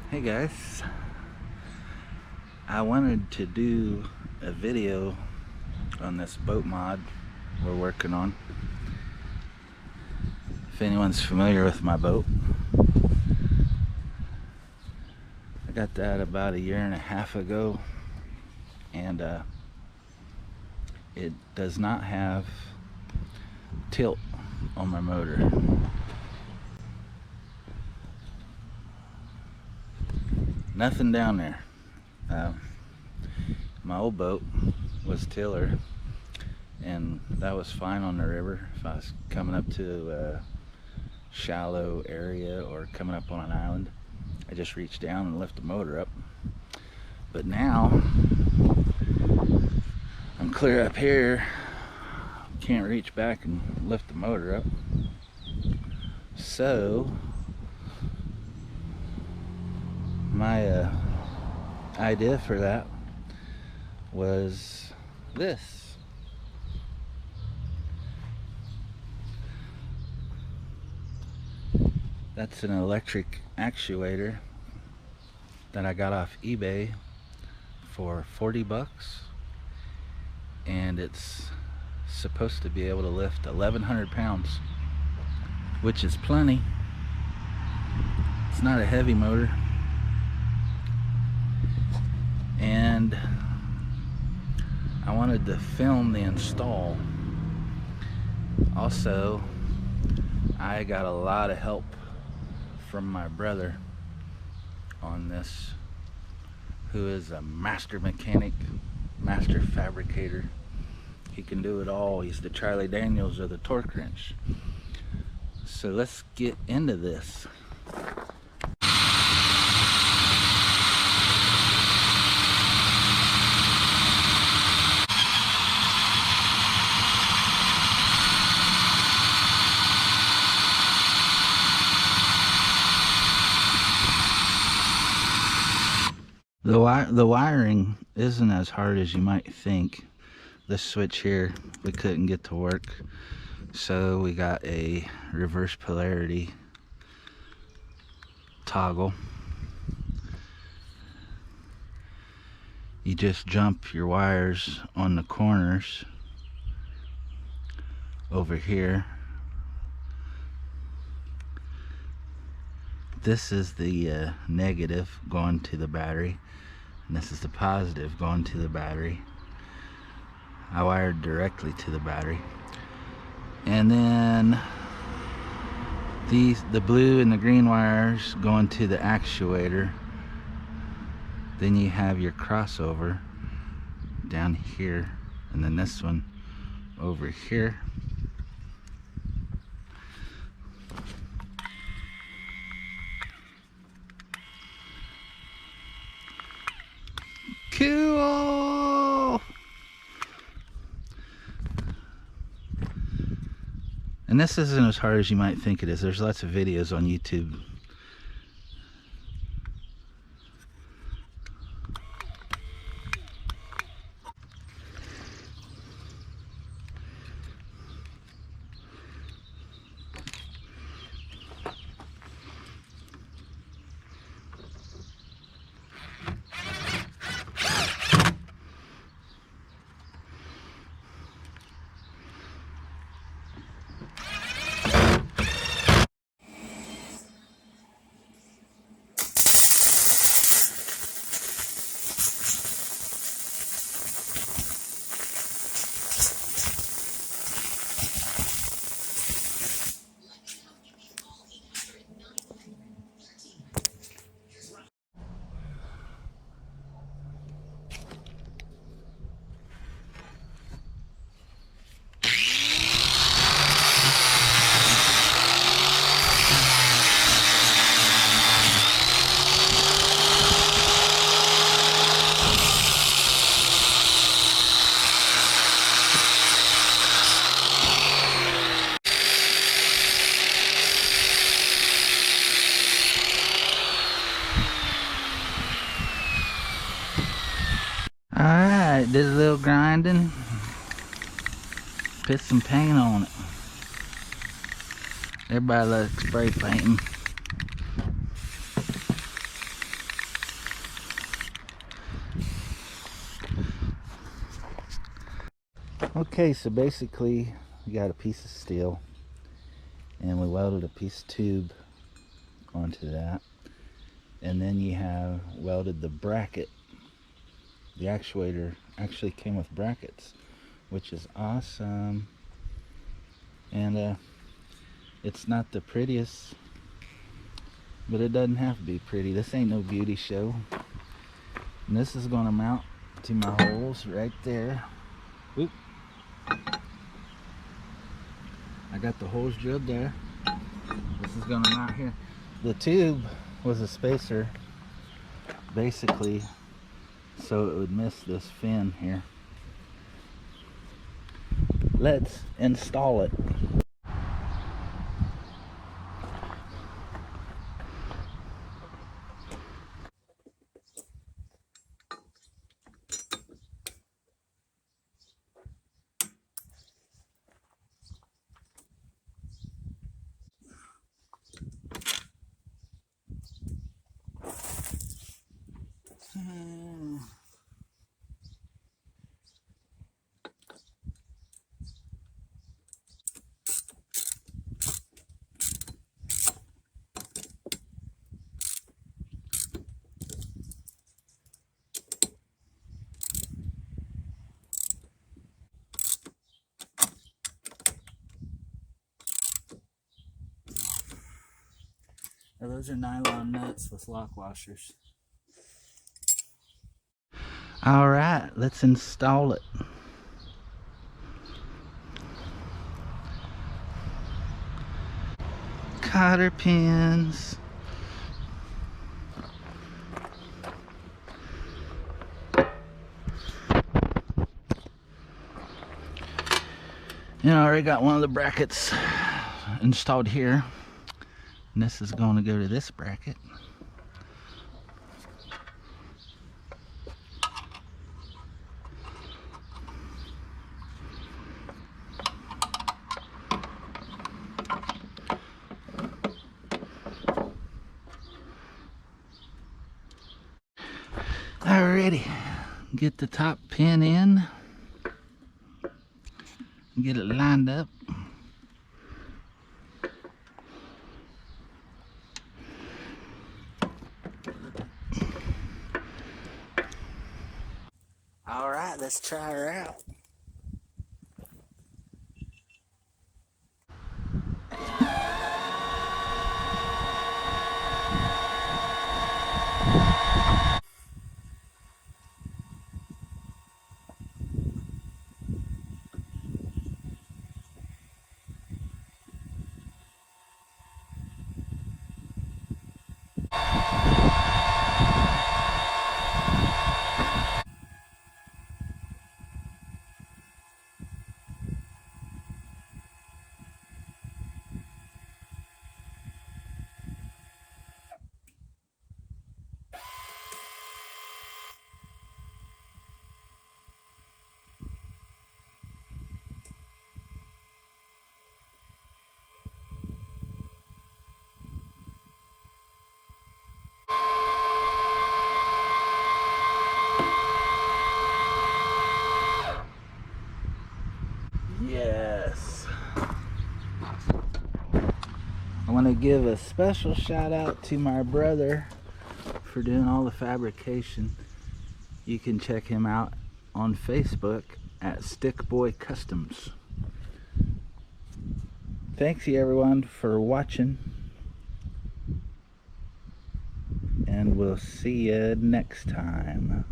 Hey guys, I wanted to do a video on this boat mod we're working on. If anyone's familiar with my boat, I got that about a year and a half ago, and it does not have tilt on my motor. Nothing down there. My old boat was tiller, and that was fine on the river. If I was coming up to a shallow area or coming up on an island, I just reached down and lift the motor up. But now I'm clear up here, can't reach back and lift the motor up. So my idea for that was this. That's an electric actuator that I got off eBay for 40 bucks, and it's supposed to be able to lift 1,100 pounds, which is plenty. It's not a heavy motor, and I wanted to film the install. Also, I got a lot of help from my brother on this, who is a master mechanic, master fabricator. He can do it all. He's the Charlie Daniels of the torque wrench. So let's get into this. The wiring isn't as hard as you might think. This switch here, we couldn't get to work, so we got a reverse polarity toggle. You just jump your wires on the corners over here. This is the negative going to the battery, and this is the positive going to the battery. I wired directly to the battery. And then the blue and the green wires going to the actuator. Then you have your crossover down here, and then this one over here. Cool! And this isn't as hard as you might think it is. There's lots of videos on YouTube. Alright, did a little grinding. Put some paint on it. Everybody likes spray painting. Okay, so basically we got a piece of steel and we welded a piece of tube onto that, and then you have welded the bracket. The actuator actually came with brackets, which is awesome. And it's not the prettiest, but it doesn't have to be pretty. This ain't no beauty show. And this is going to mount to my holes right there. Oop. I got the holes drilled there. This is going to mount here. The tube was a spacer, basically, so it would miss this fin here. Let's install it. Now those are nylon nuts with lock washers. All right, let's install it. Cotter pins. You know, I already got one of the brackets installed here, and this is going to go to this bracket. Alrighty, get the top pin in, get it lined up. Alright, let's try her out. Yes. I want to give a special shout out to my brother for doing all the fabrication. You can check him out on Facebook at Stickboy Customs. Thanks everyone for watching, and we'll see you next time.